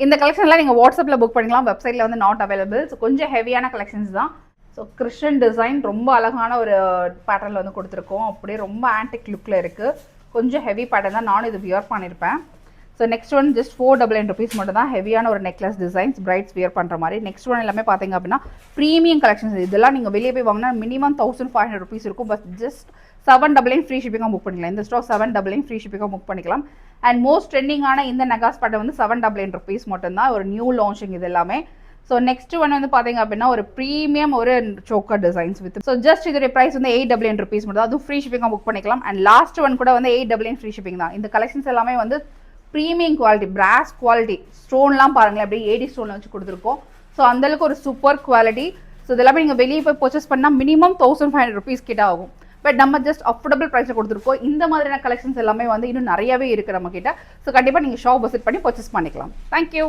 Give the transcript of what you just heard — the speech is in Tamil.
இந்த கலெக்ஷன்லாம் நீங்கள் வாட்ஸ்அப்பில் புக் பண்ணிக்கலாம், வெப்சைட்டில் வந்து நாட் அவைலபிள். ஸோ கொஞ்சம் ஹெவியான கலெக்ஷன்ஸ் தான். ஸோ கிறிஸ்டியன் டிசைன் ரொம்ப அழகான ஒரு பேட்டர்னில் வந்து கொடுத்துருக்கோம். அப்படியே ரொம்ப ஆன்டிக் லுக்கில் இருக்குது. கொஞ்சம் ஹெவி பேட்டர்ன் தான், நானும் இது வியர் பண்ணியிருப்பேன். So next one just 499 rupees மட்டும் தான். ஹெவியான ஒரு நெக்லஸ் டிசைன்ஸ் பிரைட்ஸ் வியர் பண்ணுற மாதிரி. நெக்ஸ்ட் ஒன் எல்லாமே பார்த்தீங்க அப்படின்னா ப்ரீமியம் கலெக்ஷன்ஸ். இதெல்லாம் நீங்கள் வெளியே போய் வாங்கினா மினிமம் 1500 rupees இருக்கும். பட் ஜஸ்ட் 799 ஃப்ரீ ஷிப்பிங்காக புக் பண்ணிக்கலாம். இந்த ஸ்டாக் 799 ஃப்ரீ ஷிப்பிங்காக புக் பண்ணிக்கலாம். அண்ட் மோஸ்ட் ட்ரெண்டிங்கான இந்த நகாஸ் பேட்டர்ன் வந்து 799 rupees மட்டும்தான். ஒரு நியூ லான்ச்சிங் இது எல்லாமே. ஸோ நெக்ஸ்ட் ஒன் வந்து பார்த்தீங்க அப்படின்னா ஒரு ப்ரீமியம் ஒரு choker designs with. So just இதோட ப்ரைஸ் வந்து 899 rupees மட்டும் தான். அதுவும் ஃப்ரீ ஷிப்பிங்காக புக் பண்ணிக்கலாம். அண்ட் லாஸ்ட் ஒன் கூட வந்து 899 ஃப்ரீ ஷிப்பிங் தான். இந்த கலெக்ஷன்ஸ் எல்லாமே வந்து ப்ரீமியம் குவாலிட்டி, பிராஸ் குவாலிட்டி. ஸ்டோன்லாம் பாருங்களேன், அப்படியே ஏடி ஸ்டோன் வச்சு கொடுத்துருக்கோம். ஸோ அந்தளவுக்கு ஒரு சூப்பர் குவாலிட்டி. ஸோ இதெல்லாமே நீங்கள் வெளியே போய் பர்ச்சேஸ் பண்ணால் மினிமம் 1500 rupees கிட்ட ஆகும். பட் நம்ம ஜஸ்ட் அஃபோர்டபுள் ப்ரைஸில் கொடுத்துருக்கோம். இந்த மாதிரியான கலெக்ஷன்ஸ் எல்லாமே வந்து இன்னும் நிறையவே இருக்குது நம்ம கிட்ட. ஸோ கண்டிப்பாக நீங்கள் ஷாப் விசிட் பண்ணி பர்ச்சேஸ் பண்ணிக்கலாம். தேங்க்யூ.